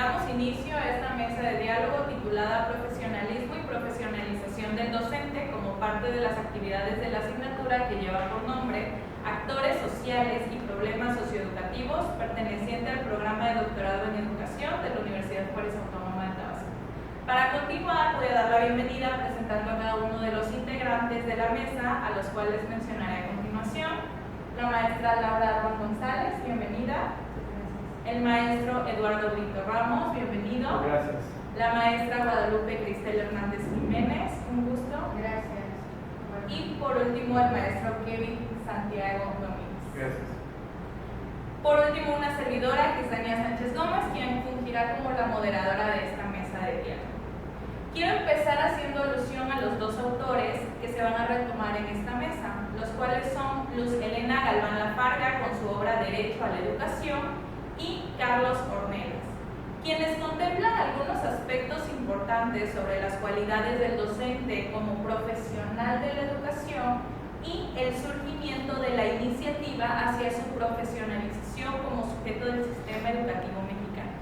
Damos inicio a esta mesa de diálogo titulada Profesionalismo y profesionalización del docente como parte de las actividades de la asignatura que lleva por nombre Actores sociales y problemas socioeducativos, perteneciente al programa de doctorado en educación de la Universidad Juárez Autónoma de Tabasco. Para continuar, voy a dar la bienvenida presentando a cada uno de los integrantes de la mesa, a los cuales mencionaré a continuación. La maestra Laura Ron González, bienvenida. El maestro Eduardo Víctor Ramos, bienvenido. Gracias. La maestra Guadalupe Cristel Hernández Jiménez, un gusto. Gracias. Y por último, el maestro Kevin Santiago Domínguez. Gracias. Por último, una servidora, Crisania Sánchez Gómez, quien fungirá como la moderadora de esta mesa de diálogo. Quiero empezar haciendo alusión a los dos autores que se van a retomar en esta mesa, los cuales son Luz Helena Galván Lafarga con su obra Derecho a la Educación y Carlos Ornelas, quienes contemplan algunos aspectos importantes sobre las cualidades del docente como profesional de la educación y el surgimiento de la iniciativa hacia su profesionalización como sujeto del sistema educativo mexicano.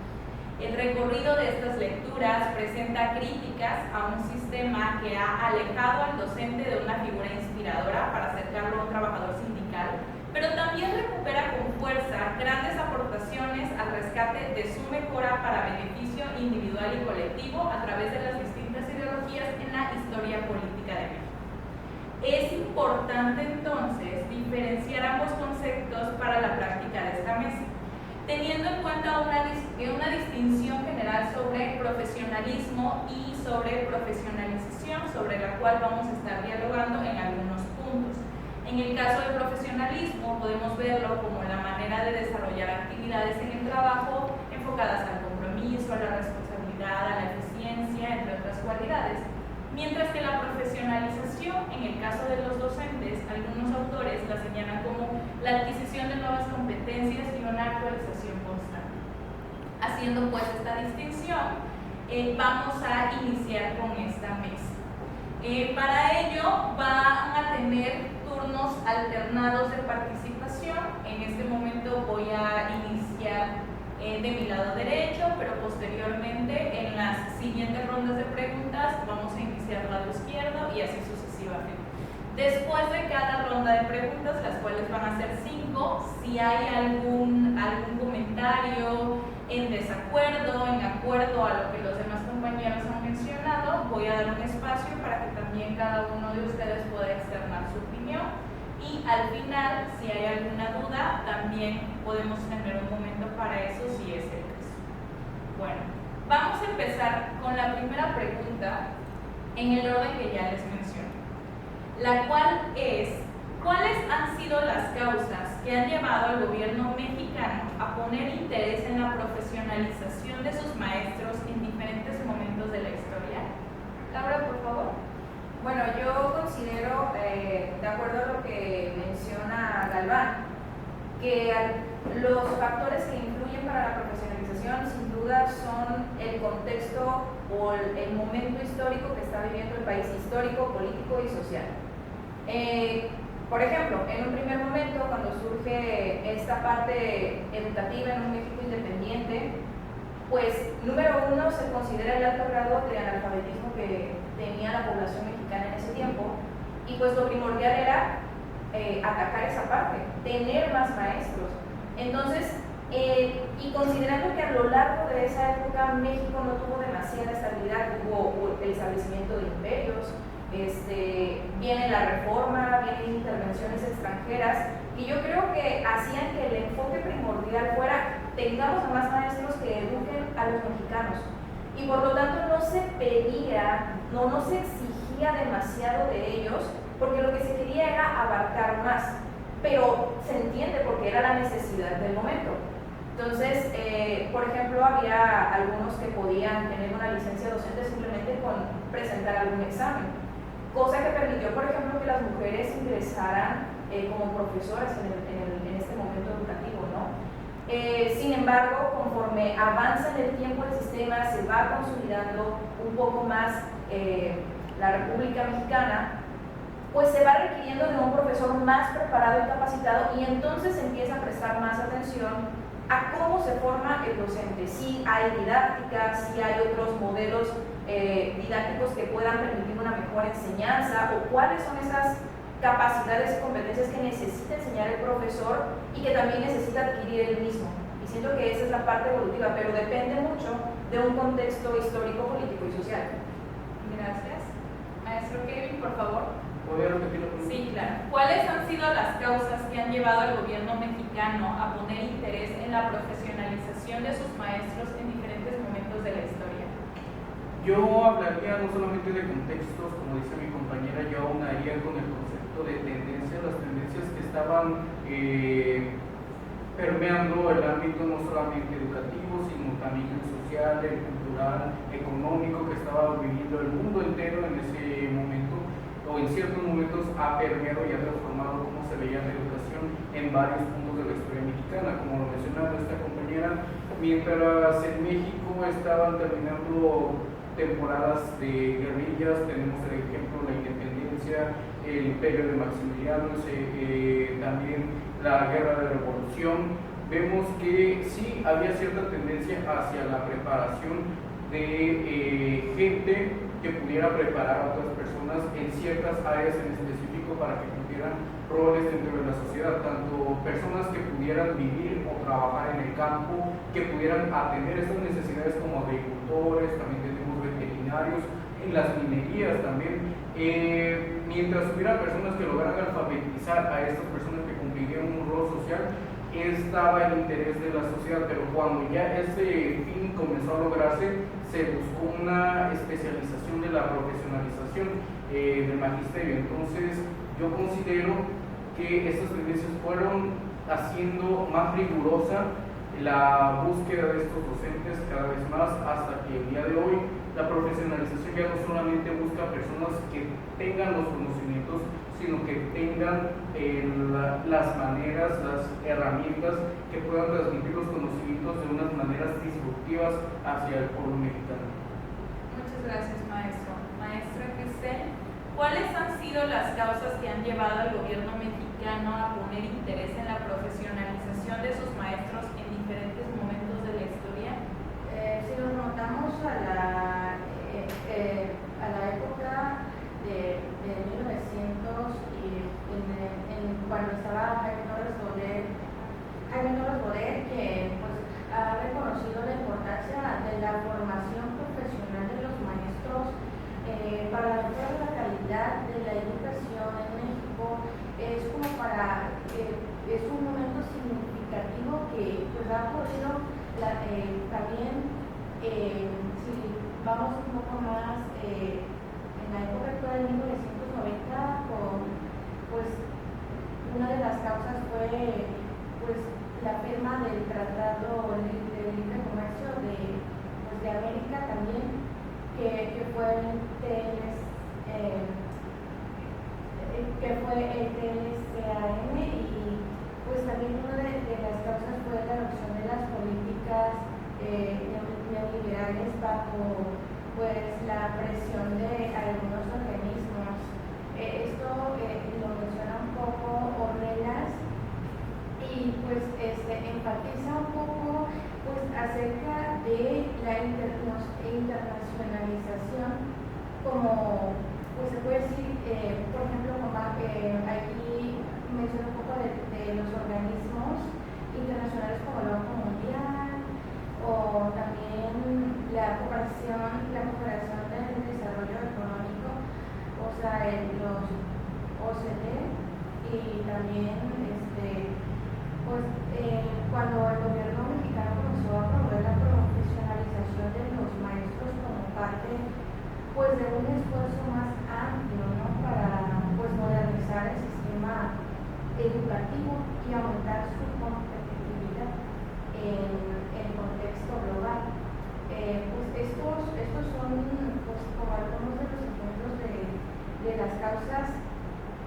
El recorrido de estas lecturas presenta críticas a un sistema que ha alejado al docente de una figura inspiradora para acercarlo a un trabajador sindical, pero también recupera con fuerza grandes aportaciones al rescate de su mejora para beneficio individual y colectivo a través de las distintas ideologías en la historia política de México. Es importante entonces diferenciar ambos conceptos para la práctica de esta mesa, teniendo en cuenta una distinción general sobre profesionalismo y sobre profesionalización, sobre la cual vamos a estar dialogando en algunos puntos. En el caso del profesionalismo, podemos verlo como la manera de desarrollar actividades en el trabajo enfocadas al compromiso, a la responsabilidad, a la eficiencia, entre otras cualidades. Mientras que la profesionalización, en el caso de los docentes, algunos autores la señalan como la adquisición de nuevas competencias y una actualización constante. Haciendo pues esta distinción, vamos a iniciar con esta mesa. Para ello van a tener turnos alternados de participación. En este momento voy a iniciar de mi lado derecho, pero posteriormente en las siguientes rondas de preguntas vamos a iniciar del lado izquierdo y así sucesivamente. Después de cada ronda de preguntas, las cuales van a ser 5, si hay algún comentario en desacuerdo, en acuerdo a lo que los demás compañeros han mencionado, voy a dar un espacio para que también cada uno de ustedes pueda externar su opinión. Y al final, si hay alguna duda, también podemos tener un momento para eso si es el caso. Bueno, vamos a empezar con la primera pregunta en el orden que ya les mencioné, la cual es: ¿cuáles han sido las causas que han llevado al gobierno mexicano a poner interés en la profesionalización de sus maestros en diferentes momentos de la historia? Laura, por favor. Bueno, yo considero, de acuerdo a lo que menciona Galván, que los factores que influyen para la profesionalización sin duda son el contexto o el momento histórico que está viviendo el país, histórico, político y social. Por ejemplo, en un primer momento, cuando surge esta parte educativa en un México independiente, pues número uno se considera el alto grado de analfabetismo que tenía la población mexicana en ese tiempo, y pues lo primordial era atacar esa parte, tener más maestros. Entonces, y considerando que a lo largo de esa época México no tuvo demasiada estabilidad, hubo el establecimiento de imperios, viene la reforma, vienen intervenciones extranjeras, y yo creo que hacían que el enfoque primordial fuera: tengamos a más maestros que eduquen a los mexicanos. Y por lo tanto no se pedía, no se exigía demasiado de ellos, porque lo que se quería era abarcar más, pero se entiende porque era la necesidad del momento. Entonces, por ejemplo, había algunos que podían tener una licencia docente simplemente con presentar algún examen, cosa que permitió, por ejemplo, que las mujeres ingresaran como profesoras en este momento educativo, ¿no? Sin embargo, conforme avanza en el tiempo el sistema, se va consolidando un poco más la República Mexicana, pues se va requiriendo de un profesor más preparado y capacitado, y entonces empieza a prestar más atención a cómo se forma el docente, si hay didácticas, si hay otros modelos didácticos que puedan permitir una mejor enseñanza, o cuáles son esas capacidades y competencias que necesita enseñar el profesor y que también necesita adquirir él mismo. Y siento que esa es la parte evolutiva, pero depende mucho de un contexto histórico, político y social. Gracias. Maestro Kevin, por favor. ¿Podría repetir la pregunta? Sí, claro. ¿Cuáles han sido las causas que han llevado al gobierno mexicano a poner interés en la profesionalización de sus maestros en diferentes momentos de la historia? Yo hablaría no solamente de contextos, como dice mi compañera, yo aunaría con el concepto de tendencias, las tendencias que estaban permeando el ámbito no solamente educativo, sino también el social, el cultural, económico, que estaba viviendo el mundo entero en ese momento, o en ciertos momentos ha permeado y ha transformado cómo se veía la educación en varios puntos de la historia mexicana. Como lo mencionaba esta compañera, mientras en México estaban terminando temporadas de guerrillas, tenemos el ejemplo de la independencia, el imperio de Maximiliano, también la guerra de revolución, vemos que sí había cierta tendencia hacia la preparación de gente que pudiera preparar a otras personas en ciertas áreas en específico para que cumplieran roles dentro de la sociedad, tanto personas que pudieran vivir o trabajar en el campo, que pudieran atender estas necesidades como agricultores, también tenemos veterinarios, en las minerías también, mientras hubiera personas que lograran alfabetizar a estas personas que cumplirían un rol social, estaba el interés de la sociedad, pero cuando ya ese fin comenzó a lograrse, se buscó una especialización de la profesionalización del magisterio. Entonces, yo considero que estas tendencias fueron haciendo más rigurosa la búsqueda de estos docentes cada vez más, hasta que el día de hoy la profesionalización ya no solamente busca personas que tengan los conocimientos, sino que tengan las maneras, las herramientas que puedan transmitir los conocimientos de unas maneras disruptivas hacia el pueblo mexicano. Muchas gracias, maestro. Maestra Cristel, ¿cuáles han sido las causas que han llevado al gobierno mexicano a poner interés en la profesionalización de sus maestros en diferentes momentos de la historia? Si nos remontamos a la época de 1900 y cuando estaba Jaime Torres Bodet, que pues, ha reconocido la importancia de la formación profesional de los maestros para la mejora de la calidad de la educación en México. Es como es un momento significativo que pues, ha podido también, si vamos un poco más en la época actual de 1990, pues una de las causas fue pues la firma del Tratado de Libre Comercio de América también, que fue el TLCAM, y pues también una de las causas fue la adopción de las políticas neoliberales bajo pues la presión de algunos organismos. Esto lo menciona un poco Ornelas y pues enfatiza un poco pues acerca de la internacionalización, como pues se puede decir, por ejemplo, como aquí menciona un poco de los organismos internacionales como el Banco Mundial, o también la cooperación del desarrollo económico, o sea, los OCDE, y también pues cuando el gobierno mexicano comenzó a promover la profesionalización de los maestros como parte pues de un esfuerzo más amplio, ¿no? Para pues modernizar el sistema educativo y aumentar su competitividad en el contexto global. Pues estos son pues, como algunos de los ejemplos de las causas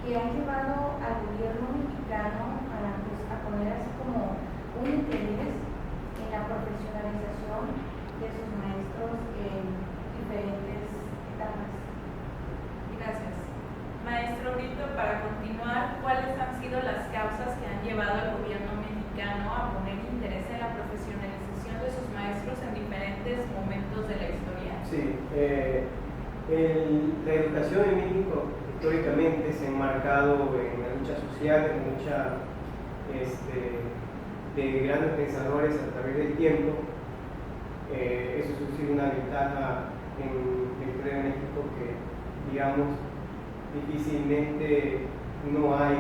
que han llevado al gobierno mexicano a poner así como un interés en la profesionalización de sus maestros en diferentes etapas. Gracias. Maestro Brito, para continuar, ¿cuáles han sido las causas que han llevado al gobierno mexicano a poner interés en la La educación en México históricamente se ha enmarcado en la lucha social, en la lucha de grandes pensadores a través del tiempo. Eso ha sido una ventaja en la historia de México que, digamos, difícilmente no hay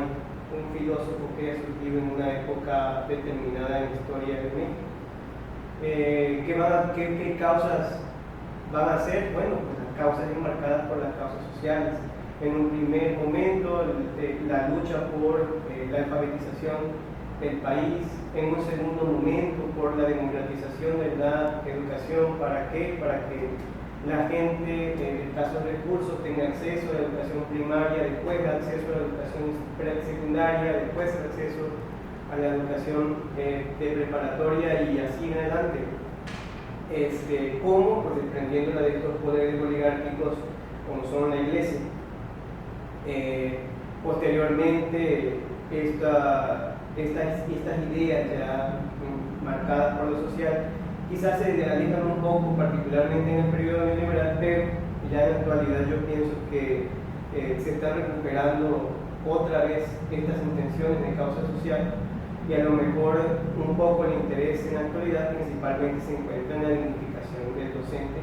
un filósofo que haya surgido en una época determinada en la historia de México. ¿Qué causas van a ser? Bueno, pues las causas enmarcadas por las causas sociales. En un primer momento, la lucha por la alfabetización del país. En un segundo momento, por la democratización de la educación. ¿Para qué? Para que la gente de escasos recursos tenga acceso a la educación primaria, después acceso a la educación secundaria, después acceso a la educación de preparatoria y así en adelante. ¿Cómo? Pues desprendiéndola de estos poderes oligárquicos como son la Iglesia. Posteriormente, estas ideas ya marcadas por lo social quizás se alejan un poco, particularmente en el periodo neoliberal, pero ya en la actualidad yo pienso que se está recuperando otra vez estas intenciones de causa social y a lo mejor un poco el interés en la actualidad principalmente se encuentra en la dignificación del docente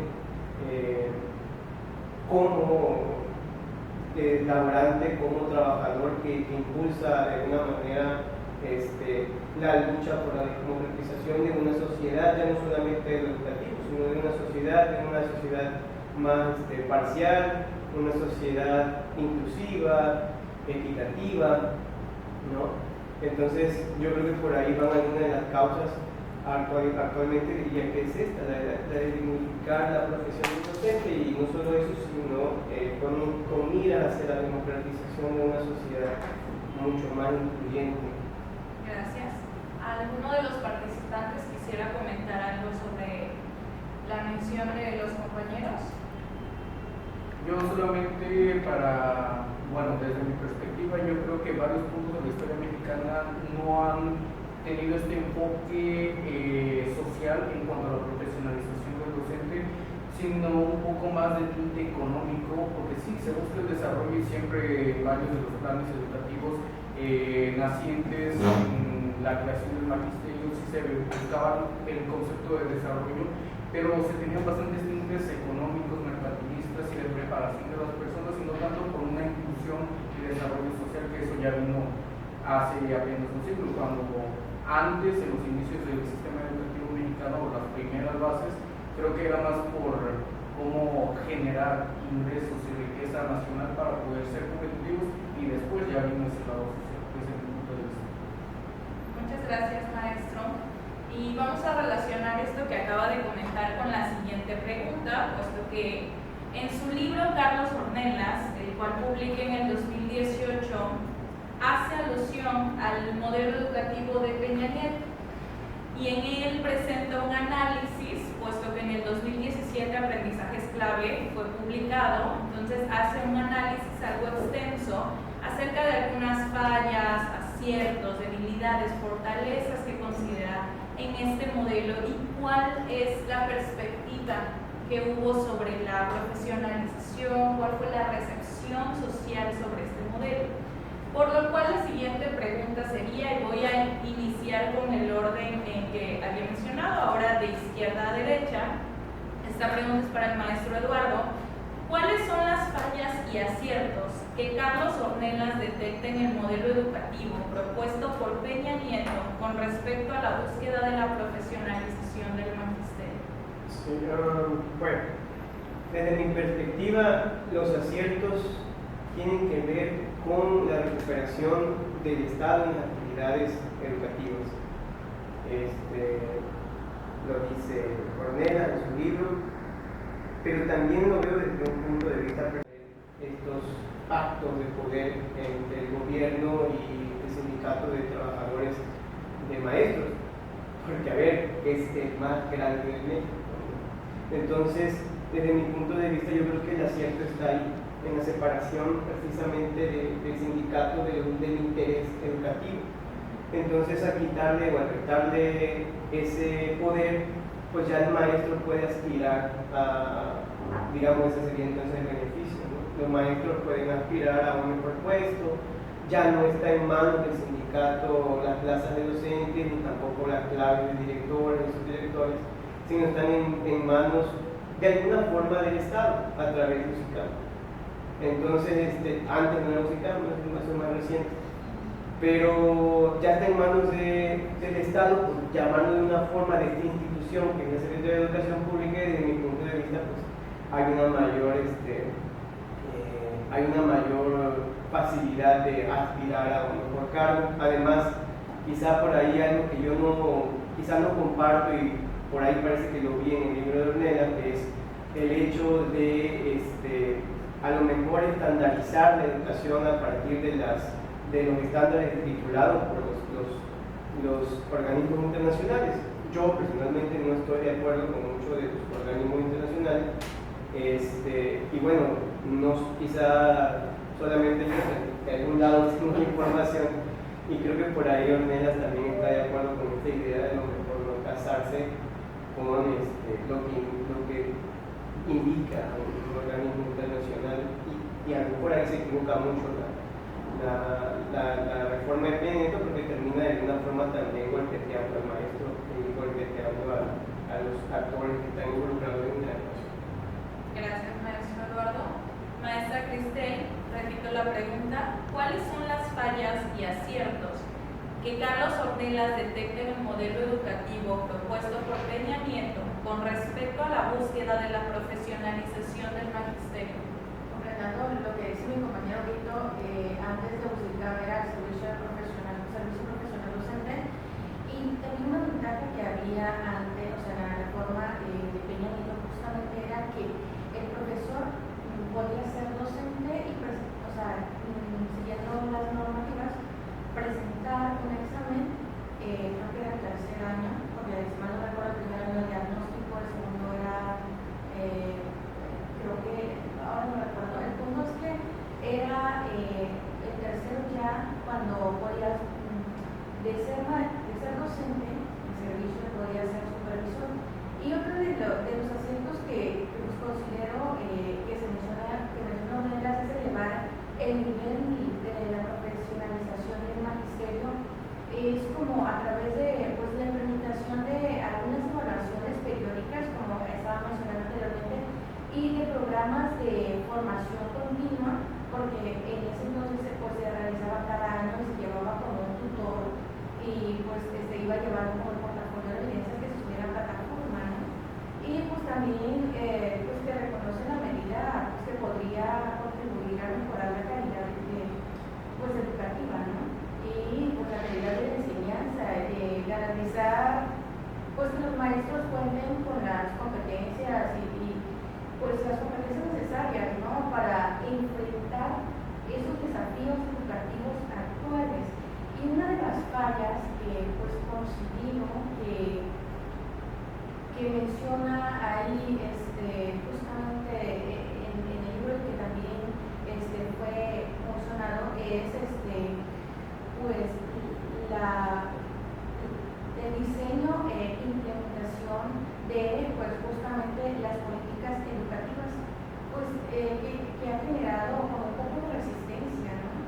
como laborante, como trabajador que impulsa de alguna manera la lucha por la democratización de una sociedad, ya no solamente de lo educativo, sino de una sociedad más parcial, una sociedad inclusiva, equitativa, ¿no? Entonces yo creo que por ahí van algunas de las causas. Actualmente diría que es esta, la de dignificar la profesión del docente y no solo eso, sino con miras hacia la democratización de una sociedad mucho más incluyente. Gracias. ¿Alguno de los participantes quisiera comentar algo sobre la mención de los compañeros? Yo solamente desde mi perspectiva, yo creo que varios puntos de la historia mexicana no han tenido este enfoque social en cuanto a la profesionalización del docente, sino un poco más de tinte económico, porque sí, se busca el desarrollo y siempre varios de los planes educativos nacientes en la creación del magisterio sí se buscaba el concepto de desarrollo, pero se tenían bastantes tintes económicos, mercantilistas y de preparación de las personas, y no tanto por una inclusión y desarrollo social, que eso ya vino hace apenas un siglo, cuando antes, en los inicios del sistema educativo mexicano, o las primeras bases, creo que era más por cómo generar ingresos y riqueza nacional para poder ser competitivos, y después ya vino ese lado social, desde mi punto de vista. Muchas gracias, maestro. Y vamos a relacionar esto que acaba de comentar con la siguiente pregunta, puesto que en su libro Carlos Ornelas, el cual publica en el 2018, hace alusión al modelo educativo de Peña Nieto y en él presenta un análisis, puesto que en el 2017 Aprendizajes Clave fue publicado, entonces hace un análisis algo extenso acerca de algunas fallas, aciertos, debilidades, fortalezas que considera en este modelo y cuál es la perspectiva que hubo sobre la profesionalización, cuál fue la recepción social sobre este modelo. Por lo cual la siguiente pregunta sería, y voy a iniciar con el orden en que había mencionado, ahora de izquierda a derecha. Esta pregunta es para el maestro Eduardo. ¿Cuáles son las fallas y aciertos que Carlos Ornelas detecta en el modelo educativo propuesto por Peña Nieto con respecto a la búsqueda de la profesionalización del magisterio? Sí, bueno, desde mi perspectiva, los aciertos tienen que ver con la recuperación del Estado en las actividades educativas. Lo dice Ornelas en su libro, pero también lo veo desde un punto de vista de estos pactos de poder entre el gobierno y el sindicato de trabajadores de maestros, porque a ver, es el más grande de México. Entonces, desde mi punto de vista, yo creo que el acierto está ahí, en la separación precisamente del sindicato del interés educativo. Entonces, a quitarle o a restarle ese poder, pues ya el maestro puede aspirar a digamos, ese sería entonces el beneficio, ¿no? Los maestros pueden aspirar a un mejor puesto, ya no está en manos del sindicato las plazas de docentes, ni tampoco las claves de directores y subdirectores, sino están en manos de alguna forma del Estado, a través de USICAM. Entonces, antes no era USICAM, es más reciente, pero ya está en manos del Estado, por llamarlo de una forma, de esta institución que es la Secretaría de Educación Pública, y desde mi punto de vista, pues hay una mayor facilidad de aspirar a un mejor cargo. Además, quizá por ahí algo que yo quizá no comparto, y por ahí parece que lo vi en el libro de Ornelas, que es el hecho de a lo mejor estandarizar la educación a partir de los estándares titulados por los organismos internacionales. Yo personalmente no estoy de acuerdo con muchos de los organismos internacionales, y bueno, no, quizá solamente yo de algún lado tengo información, y creo que por ahí Ornelas también está de acuerdo con esta idea de lo mejor no casarse con lo que indica un organismo internacional, y a lo mejor ahí se equivoca mucho la reforma de Pianeto, porque termina de alguna forma también golpeteando al maestro y golpeteando a los actores que están involucrados en la educación. Gracias, maestro Eduardo. Maestra Cristel, repito la pregunta: ¿cuáles son las fallas y aciertos que Carlos Ornelas detecta en el modelo educativo propuesto por Peña Nieto con respecto a la búsqueda de la profesionalización del magisterio? Completando lo que dice mi compañero Vito, antes de buscar era el servicio profesional docente, y también una ventaja que había antes, o sea, la reforma de Peña Nieto justamente era que el profesor podía ser docente y, siguiendo las normativas, presentar un examen, creo que era el tercer año, porque si mal no recuerdo, el primer año era diagnóstico, el segundo era, creo que, ahora no recuerdo, el punto es que era el tercero ya cuando podías, de ser docente, el servicio podía ser supervisor. Y otro de los acentos que pues, considero que se menciona Ornelas es elevar el nivel de la profesionalización del magisterio, es como a través de pues, la implementación de algunas evaluaciones periódicas, como estaba mencionando anteriormente, y de programas de formación continua, porque en ese entonces pues, se realizaba cada año y se llevaba como un tutor, y pues se iba llevando como el portafolio de evidencias que se subiera a plataforma, ¿no? Y pues también pues que reconoce la medida pues, que podría contribuir a mejorar la calidad pues, educativa, ¿no? Y pues, la calidad de la enseñanza, garantizar pues, que los maestros cuenten con las competencias y pues las competencias necesarias, ¿no? Para enfrentar esos desafíos educativos actuales. Y una de las fallas que pues considero que menciona ahí justamente en el libro que también fue mencionado es pues el diseño e implementación de pues justamente las políticas educativas pues que ha generado como un poco de resistencia, ¿no?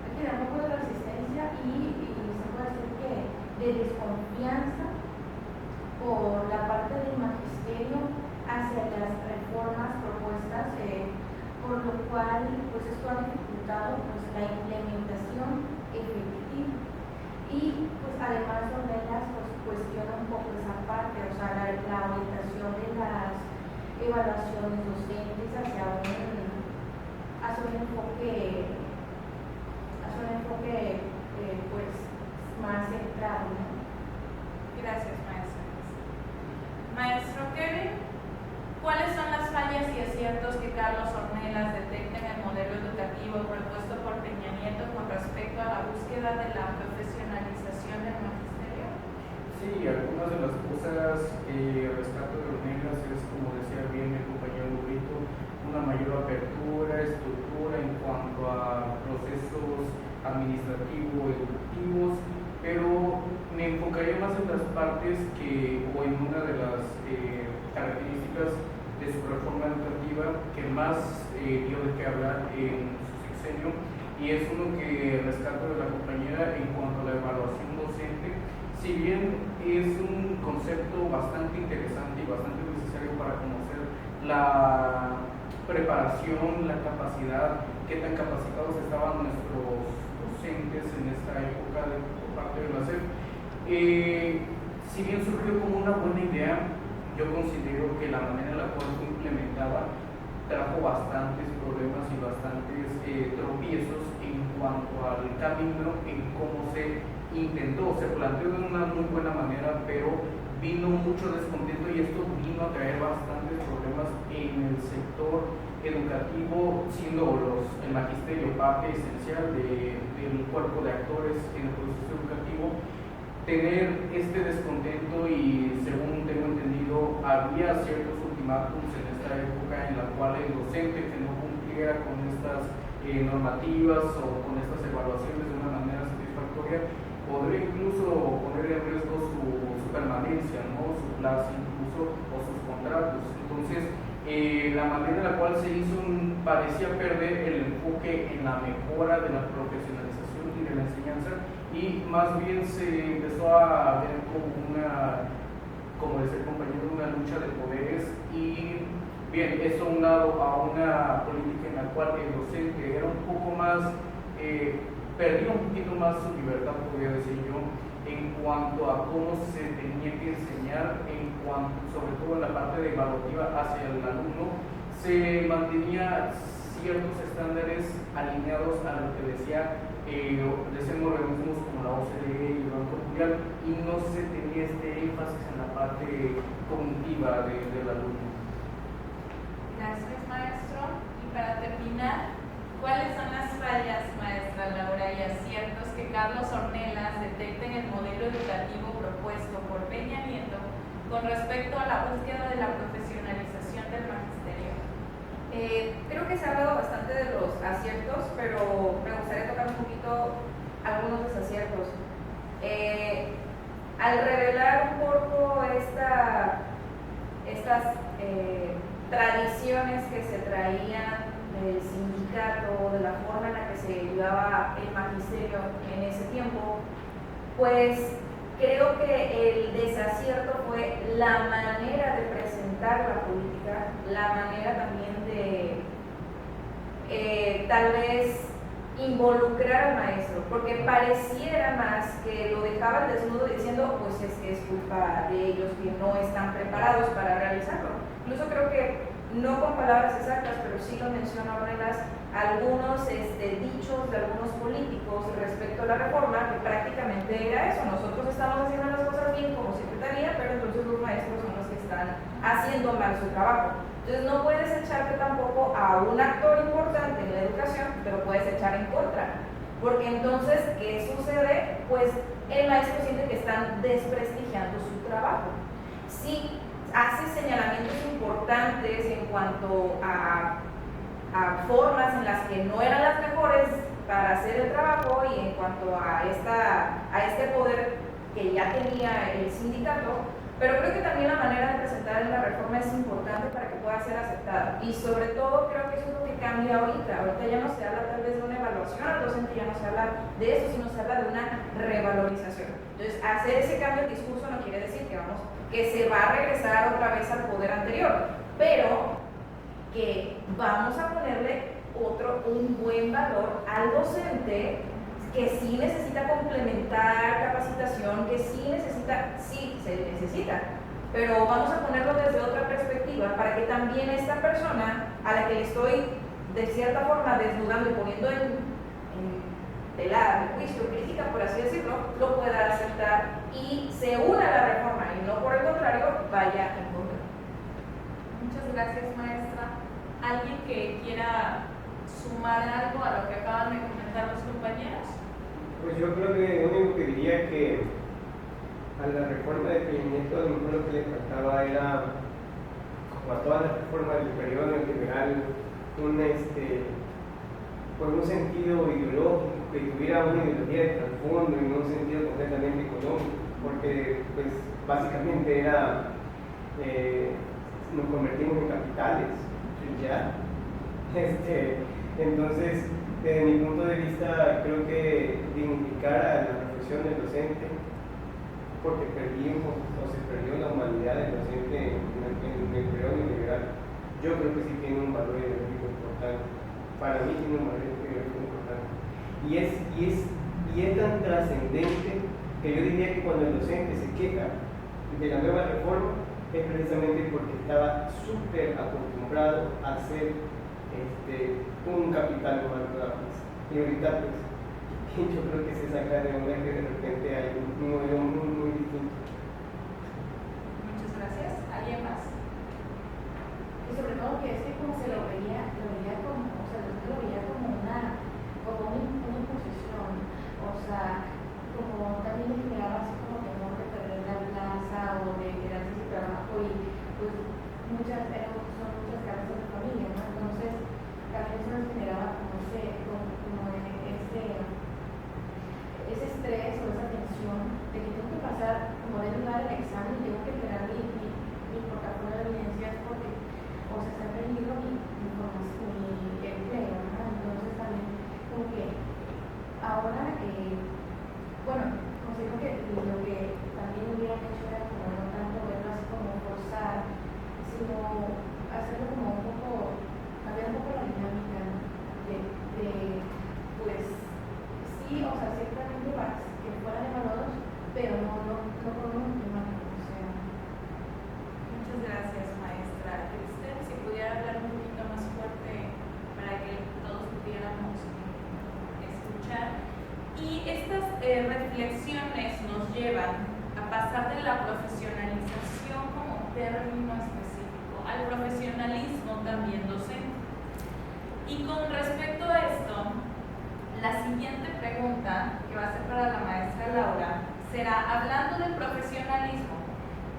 Ha generado un poco de resistencia y se puede decir que de desconfianza por la parte del magisterio hacia las reformas propuestas, por lo cual pues esto ha dificultado pues, la implementación efectiva. Y pues además Ornelas pues, cuestiona un poco esa parte, o sea, la orientación de las evaluaciones docentes hacia un enfoque pues más centrado, ¿no? Gracias, maestra. Maestro Kevin, ¿cuáles son las fallas y aciertos que Carlos Ornelas detecta en el modelo educativo propuesto por Peña Nieto con respecto a la búsqueda de la profesionalización del magisterio? Sí, algunas de las cosas que rescato de Ornelas es, como decía bien el compañero Brito, una mayor apertura, estructura en cuanto a procesos administrativos, educativos, pero me enfocaría más en las partes o en una de las características de de su reforma educativa que más dio de qué hablar en su sexenio, y es uno que rescato de la compañera en cuanto a la evaluación docente. Si bien es un concepto bastante interesante y bastante necesario para conocer la preparación, la capacidad, qué tan capacitados estaban nuestros docentes en esta época por parte de la SEP, si bien surgió como una buena idea, yo considero que la manera en la cual fue implementada trajo bastantes problemas y bastantes tropiezos en cuanto al camino en cómo se intentó. Se planteó de una muy buena manera, pero vino mucho descontento y esto vino a traer bastantes problemas en el sector educativo, siendo el magisterio parte esencial del cuerpo de actores en el proceso educativo. Tener este descontento, y según tengo entendido había ciertos ultimátums en esta época en la cual el docente que no cumpliera con estas normativas o con estas evaluaciones de una manera satisfactoria podría incluso poner en riesgo su permanencia, ¿no? Su plaza incluso, o sus contratos. Entonces la manera en la cual se hizo parecía perder el enfoque en la mejora de la profesionalización y de la enseñanza, y más bien se empezó a ver como como decía el compañero, una lucha de poderes. Y bien, eso unado a una política en la cual el docente era un poco más, perdía un poquito más su libertad, podría decir yo, en cuanto a cómo se tenía que enseñar, sobre todo en la parte de evaluativa hacia el alumno. Se mantenía ciertos estándares alineados a lo que decían organismos como la OCDE y el Banco Mundial, y no se tenía este énfasis en la parte cognitiva del alumno. Gracias, maestro. Y para terminar, ¿cuáles son las fallas, maestra Laura, y aciertos que Carlos Ornelas detecta en el modelo educativo propuesto por Peña Nieto con respecto a la búsqueda de la profesionalización del magisterio? Creo que se ha hablado bastante de los aciertos, pero me gustaría tocar un poquito algunos desaciertos. Al revelar un poco estas tradiciones que se traían del sindicato, de la forma en la que se llevaba el magisterio en ese tiempo, pues creo que el desacierto fue la manera de presentar la política, la manera también de tal vez involucrar al maestro, porque pareciera más que lo dejaba al desnudo diciendo pues es que es culpa de ellos que no están preparados para realizarlo. Incluso creo que, no con palabras exactas, pero sí lo menciona Ornelas, algunos dichos de algunos políticos respecto a la reforma, que prácticamente era eso: nosotros estamos haciendo las cosas bien como secretaría, pero entonces los maestros son los que están haciendo mal su trabajo. Entonces no puedes echarte tampoco a un actor importante en la educación, pero puedes echar en contra, porque entonces, ¿qué sucede? Pues el maestro siente que están desprestigiando su trabajo. Sí, hace señalamientos importantes en cuanto a formas en las que no eran las mejores para hacer el trabajo, y en cuanto a este poder que ya tenía el sindicato, pero creo que también la manera de presentar en la reforma es importante para que pueda ser aceptada, y sobre todo creo que eso es lo que cambia ahorita. Ahorita ya no se habla tal vez de una evaluación al docente, ya no se habla de eso, sino se habla de una revalorización. Entonces, hacer ese cambio de discurso no quiere decir que se va a regresar otra vez al poder anterior, pero que vamos a ponerle un buen valor al docente, que sí necesita complementar capacitación, que sí se necesita, pero vamos a ponerlo desde otra perspectiva para que también esta persona a la que le estoy de cierta forma desnudando y poniendo en tela de juicio, crítica, por así decirlo, lo pueda aceptar y se una a la reforma, y no por el contrario vaya en contra. Muchas gracias, maestra. ¿Alguien que quiera sumar algo a lo que acaban de comentar los compañeros? Pues yo creo que lo único que diría que a la reforma de Peña Nieto, a lo mejor lo que le faltaba era, como a todas las reformas del periodo neoliberal, un sentido ideológico, que tuviera una ideología de trasfondo y no un sentido completamente económico, porque pues básicamente era nos convertimos en capitales, ya. Entonces, desde mi punto de vista, creo que dignificar a la profesión del docente, porque perdimos o se perdió la humanidad del docente en el periodo neoliberal, yo creo que sí tiene un valor ideológico importante. Para mí tiene un valor ideológico importante. Y es tan trascendente que yo diría que cuando el docente se queja de la nueva reforma es precisamente porque estaba súper acostumbrado a ser un capital humano de la mesa. Y ahorita pues yo creo que se saca de onda que de repente hay un modelo muy distinto. Muchas gracias. ¿Alguien más? Y sobre todo que es que como se lo veía como, o sea, yo lo veía como una imposición, o sea, como también me generaba así como temor de perder la plaza o de quedarse sin trabajo y pues son muchas cabezas de familia, ¿no? Entonces también eso nos generaba como ese estrés o esa tensión de que tengo que pasar, como de lugar el examen, tengo que entregar mi portafolio de evidencias porque o se está perdiendo mi empleo, ¿no? Entonces también como que ahora, bueno, considero que lo que también hubiera hecho era como no tanto verlo así como forzar, sino hacerlo como un poco, cambiar un poco la dinámica, ¿no? de pues sí, o sea, ciertamente que fueran evaluados, pero no por un tema, o sea. Muchas gracias, maestra. Cristel, si pudiera hablar un poquito más fuerte para que todos pudiéramos escuchar. Y estas reflexiones nos llevan a pasar de la profesionalización como término específico al profesionalismo también docente. Y con respecto a esto, la siguiente pregunta, que va a ser para la maestra Laura, será, hablando del profesionalismo,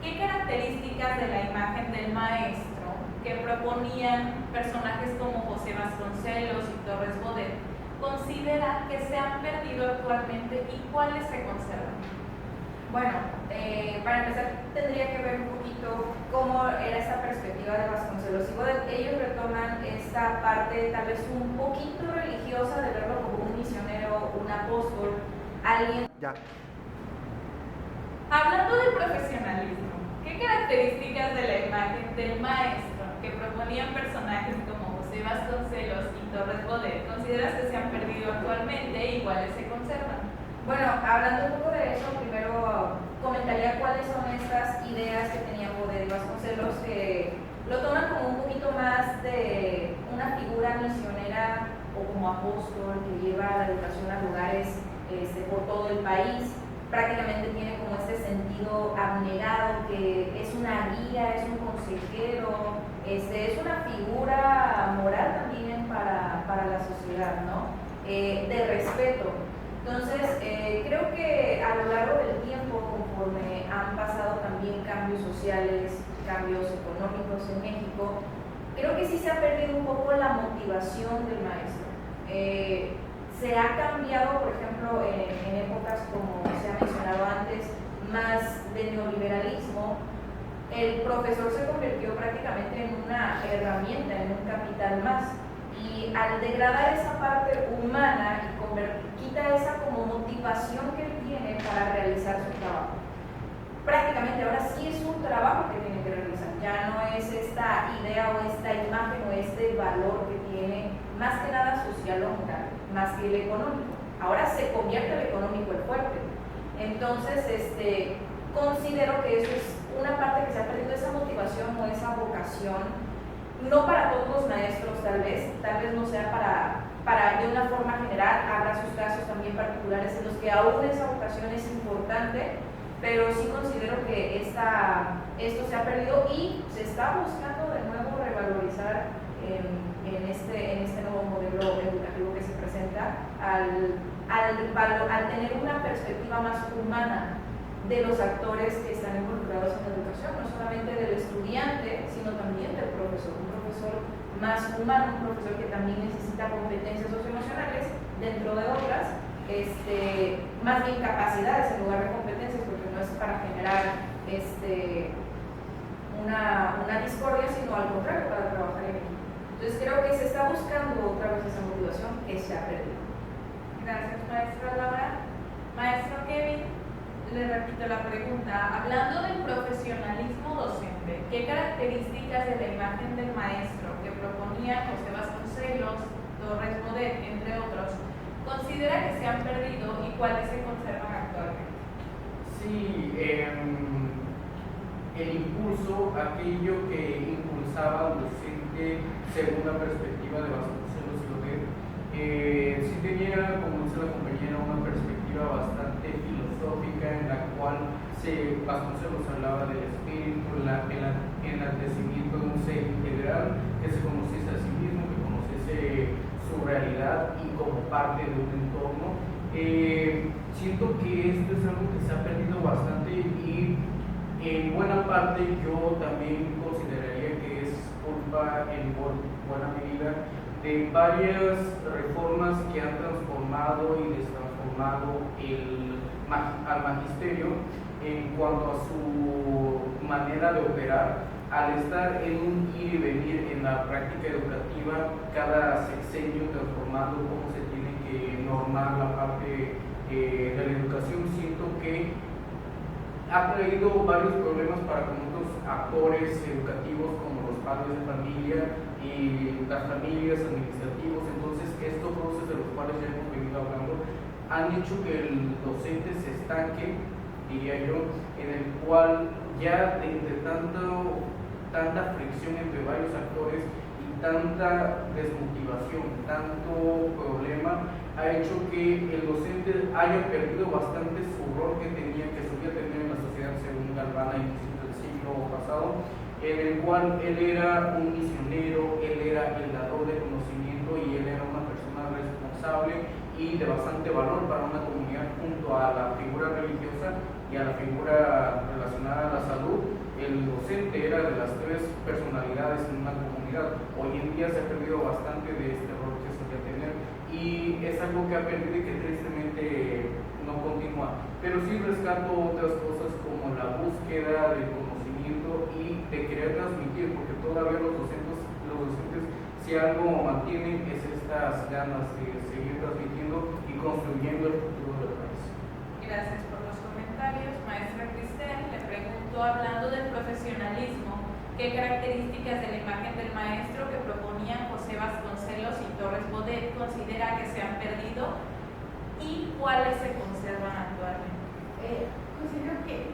¿qué características de la imagen del maestro que proponían personajes como José Vasconcelos y Torres Bodet considera que se han perdido actualmente y cuáles se conservan? Bueno, para empezar tendría que ver un poquito cómo era esa perspectiva de Vasconcelos y Bodet. Ellos retoman esta parte tal vez un poquito religiosa de verlo como un misionero, un apóstol, alguien. Ya. Hablando del profesionalismo, ¿qué características de la imagen del maestro que proponían personajes como José Vasconcelos y Torres Bodet consideras que se han perdido actualmente y cuáles se conservan? Bueno, hablando un poco de eso, primero comentaría cuáles son estas ideas que tenía Bodet y Vasconcelos, que lo toman como un poquito más de una figura misionera o como apóstol que lleva la educación a lugares por todo el país. Prácticamente tiene como este sentido abnegado, que es una guía, es un consejero, es una figura moral también para la sociedad, ¿no? De respeto. Entonces, creo que a lo largo del tiempo, conforme han pasado también cambios sociales, cambios económicos en México, creo que sí se ha perdido un poco la motivación del maestro. Se ha cambiado, por ejemplo, en épocas como se ha mencionado antes, más de neoliberalismo. El profesor se convirtió prácticamente en una herramienta, en un capital más. Y al degradar esa parte humana y quita esa como motivación que él tiene para realizar su trabajo. Prácticamente ahora sí es un trabajo que tiene que realizar, ya no es esta idea o esta imagen o este valor que tiene, más que nada social o moral, más que el económico. Ahora se convierte el económico el fuerte. Entonces, considero que eso es una parte que se ha perdido, esa motivación o esa vocación. No para todos los maestros tal vez no sea para de una forma general, habrá sus casos también particulares en los que aún esa vocación es importante, pero sí considero que esto se ha perdido y se está buscando de nuevo revalorizar en este nuevo modelo educativo que se presenta al tener una perspectiva más humana de los actores que están involucrados en la educación, no solamente del estudiante, sino también del profesor, un profesor más humano, un profesor que también necesita competencias socioemocionales, dentro de otras, más bien capacidades en lugar de competencias, porque no es para generar una discordia, sino al contrario, para trabajar en equipo. Entonces creo que se está buscando otra vez esa motivación que se ha perdido. Gracias, maestra Laura. Maestro Kevin, le repito la pregunta. Hablando del profesionalismo docente, ¿qué características de la imagen del maestro que proponía José Vasconcelos, Torres Bodet, entre otros, considera que se han perdido y cuáles se conservan actualmente? Sí, el impulso, aquello que impulsaba al docente según la perspectiva de Vasconcelos y Bodet, sí tenía, como dice la compañera, una perspectiva bastante filosófica en la cual Vasconcelos hablaba del espíritu, el enaltecimiento de un ser integral que se conociese a sí mismo, que conociese su realidad y como parte de un entorno. Siento que esto es algo que se ha perdido bastante y en buena parte yo también consideraría que es culpa en buena medida de varias reformas que han transformado y destransformado al magisterio en cuanto a su manera de operar, al estar en un ir y venir en la práctica educativa, cada sexenio transformando cómo se tiene que normar la parte de la educación. Siento que ha traído varios problemas para con otros actores educativos como los padres de familia y las familias, administrativos. Entonces estos procesos de los cuales ya hemos venido hablando han hecho que el docente se estanque, diría yo, en el cual ya entre tanta fricción entre varios actores y tanta desmotivación, tanto problema, ha hecho que el docente haya perdido bastante su rol que solía tener en la sociedad según Galván a inicios del siglo pasado, en el cual él era un misionero, él era el dador de conocimiento y él era una persona responsable y de bastante valor para una comunidad junto a la figura religiosa y a la figura relacionada a la salud. El docente era de las tres personalidades en una comunidad. Hoy en día se ha perdido bastante de este rol que solía tener y es algo que ha perdido y que tristemente no continúa. Pero sí rescato otras cosas como la búsqueda del conocimiento y de querer transmitir, porque todavía los docentes si algo mantienen es estas ganas de seguir transmitiendo y construyendo el futuro del país. Gracias por los comentarios. Maestra Cristel, le pregunto, hablando del profesionalismo, ¿qué características de la imagen del maestro que proponían José Vasconcelos y Torres Bodet considera que se han perdido y cuáles se conservan actualmente? Considero que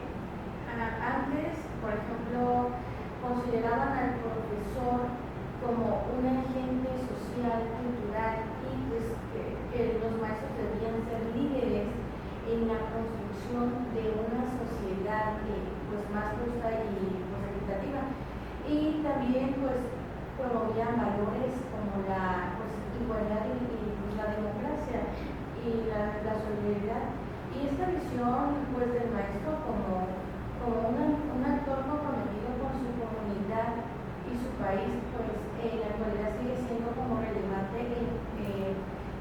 antes, por ejemplo, consideraban al profesor como un agente social, cultural y pues que los maestros debían ser líderes en la construcción de una sociedad pues más justa y pues, equitativa, y también pues promovían valores como la pues, igualdad y pues, la democracia y la solidaridad, y esta visión pues del maestro como un actor comprometido con su comunidad y su país, pues en la actualidad sigue siendo como relevante,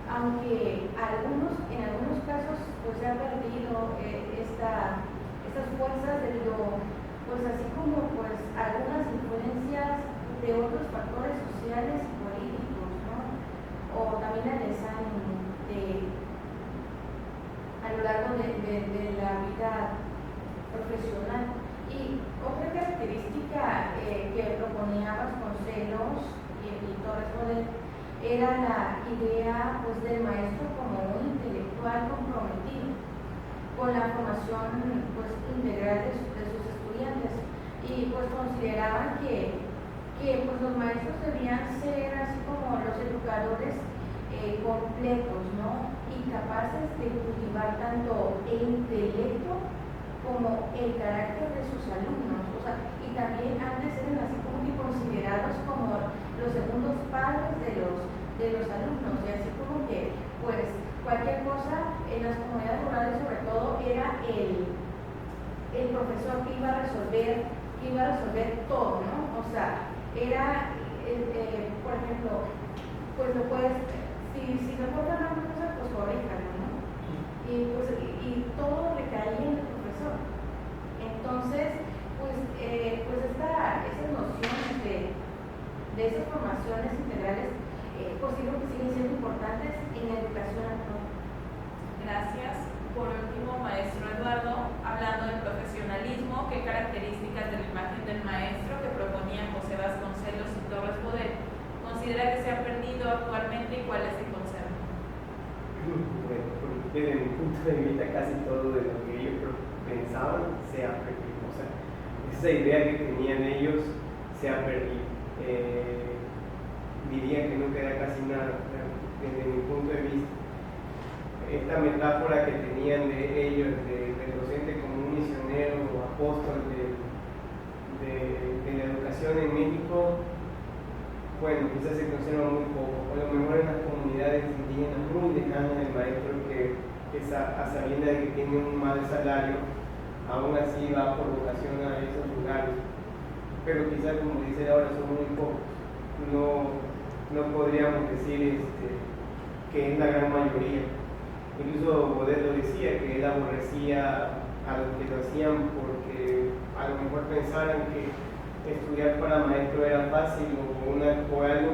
aunque en algunos casos pues se ha perdido estas fuerzas debido pues así como pues algunas influencias de otros factores sociales y políticos, ¿no? O también la a lo largo de la vida profesional. Y otra característica que proponía Vasconcelos y Torres Bodet era la idea pues, del maestro como un intelectual comprometido con la formación pues, integral de sus estudiantes, y pues consideraban que pues, los maestros debían ser así como los educadores completos, ¿no? Y capaces de cultivar tanto el intelecto como el carácter de sus alumnos, o sea, y también antes eran así como que considerados como los segundos padres de los alumnos, y así como que pues cualquier cosa en las comunidades rurales sobre todo era el profesor que iba a resolver todo, ¿no? O sea, era por ejemplo, pues lo puedes, si no puedes dar una cosa, pues corríjalo, ¿no? Y todo recaía en el profesor. Entonces, pues esta desde mi punto de vista, casi todo de lo que ellos pensaban se ha perdido. O sea, esa idea que tenían ellos se ha perdido. Diría que no queda casi nada, desde mi punto de vista. Esta metáfora que tenían de ellos, del docente como un misionero o apóstol de la educación en México, bueno, quizás se conserva muy poco. A lo mejor en las comunidades indígenas muy lejanas, el maestro que a sabiendas de que tiene un mal salario, aún así va por vocación a esos lugares. Pero quizás, como dice ahora, son muy pocos. No podríamos decir que es la gran mayoría. Incluso Baudel lo decía, que él aborrecía a los que lo hacían porque a lo mejor pensaran que estudiar para maestro era fácil o algo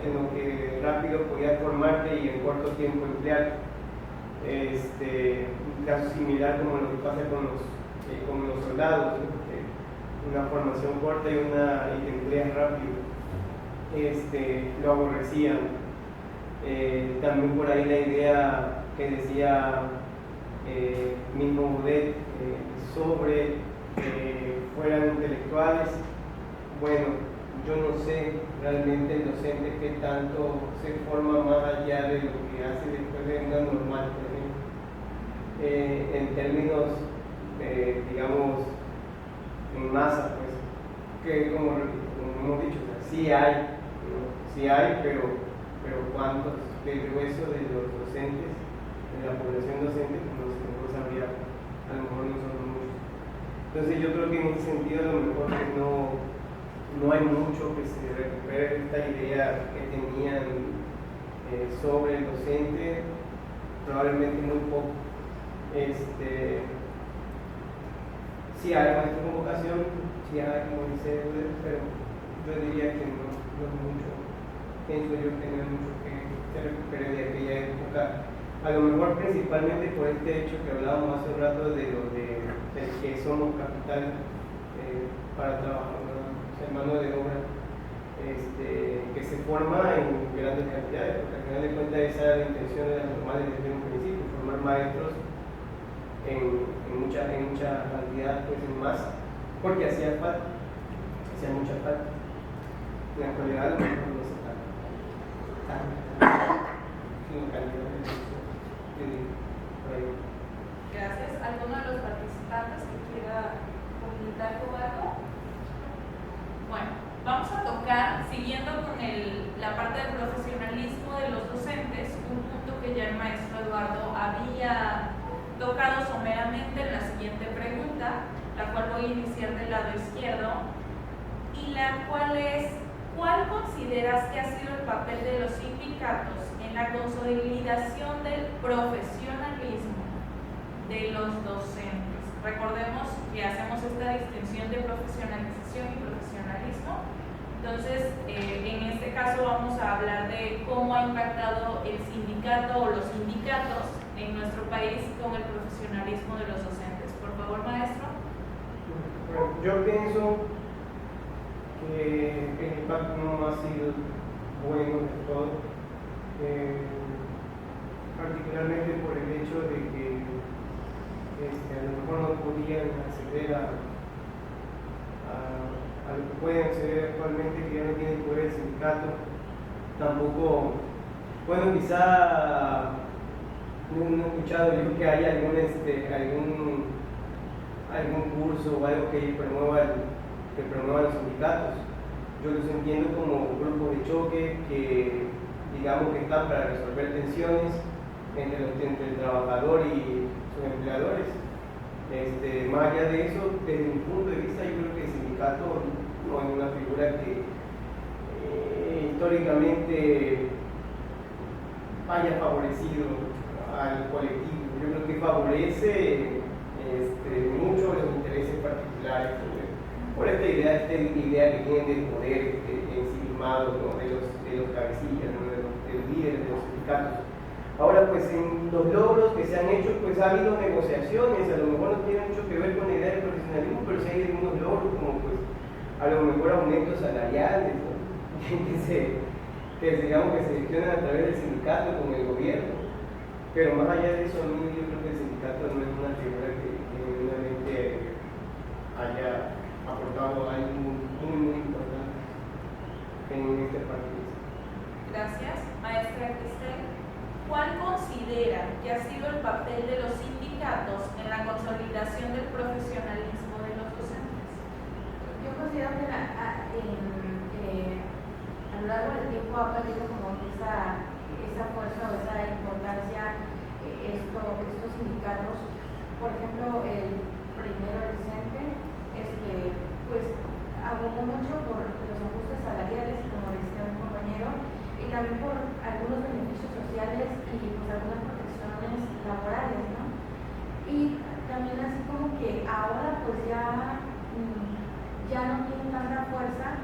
en lo que rápido podías formarte y en corto tiempo emplear. Un caso similar como lo que pasa con los soldados, ¿no? Una formación corta y te empleas rápido. Lo aborrecían. También por ahí la idea que decía mismo Baudet sobre que fueran intelectuales. Bueno, yo no sé realmente el docente qué tanto se forma más allá de lo que hace después de una normal, por ejemplo. En términos, digamos, en masa, pues, que como hemos dicho, o sea, sí hay, pero ¿cuántos? Del grueso de los docentes, de la población docente, como no sabría, a lo mejor no son muchos. Entonces yo creo que en ese sentido a lo mejor que no hay mucho que se recupere esta idea que tenían sobre el docente, probablemente muy poco. Sí hay maestros con vocación, sí hay, como dice Euler, pero yo diría que no es mucho. Pienso yo que no es mucho que se recupere de aquella época, a lo mejor principalmente por este hecho que hablábamos hace un rato de que somos capital para trabajar, o sea, mano de obra, que se forma en grandes cantidades, porque al final de cuentas esa era la intención de las normales desde un principio, formar maestros en mucha cantidad, pues en masa, porque hacía mucha falta. En la actualidad a lo mejor no se falta sino calidad de por ahí. Gracias. ¿Alguno de los participantes que quiera comentar con algo? Bueno, vamos a tocar, siguiendo con la parte del profesionalismo de los docentes, un punto que ya el maestro Eduardo había tocado someramente en la siguiente pregunta, la cual voy a iniciar del lado izquierdo, y la cual es: ¿cuál consideras que ha sido el papel de los sindicatos en la consolidación del profesionalismo de los docentes? Recordemos que hacemos esta distinción de profesionalización y profesionalismo. Entonces, en este caso vamos a hablar de cómo ha impactado el sindicato o los sindicatos en nuestro país con el profesionalismo de los docentes. Por favor, maestro. Bueno, yo pienso que el impacto no ha sido bueno del todo, particularmente por el hecho de que a lo mejor no podían acceder a lo que pueden acceder actualmente, que ya no tienen poder el sindicato. Tampoco, bueno, quizá no he escuchado yo que haya algún curso o algo que promueva los sindicatos. Yo los entiendo como grupos de choque que, digamos, que están para resolver tensiones entre el trabajador y sus empleadores. Más allá de eso, desde mi punto de vista, yo creo que el sindicato no es una figura que históricamente haya favorecido al colectivo. Yo creo que favorece mucho los intereses particulares por esta idea que tienen del poder ensimismado, ¿no? de los cabecillas, ¿no? de los líderes de los sindicatos. Ahora, pues en los logros que se han hecho, pues ha habido negociaciones, a lo mejor no tiene mucho que ver con la idea del profesionalismo, pero sí hay algunos logros, como pues a lo mejor aumentos salariales, ¿no? que se gestionan a través del sindicato con el gobierno. Pero más allá de eso, a mí yo creo que el sindicato no es una figura que genuinamente haya aportado algo muy importante en este país. Gracias. Maestra Cristel, ¿cuál considera que ha sido el papel de los sindicatos en la consolidación del profesionalismo de los docentes? Yo considero que a lo largo del tiempo ha perdido como esa fuerza o esa importancia estos sindicatos. Por ejemplo, el primero decente pues abogó mucho por los ajustes salariales, como decía un compañero, y también por algunos beneficios sociales y pues algunas protecciones laborales, ¿no? Y también así como que ahora pues ya no tienen tanta fuerza,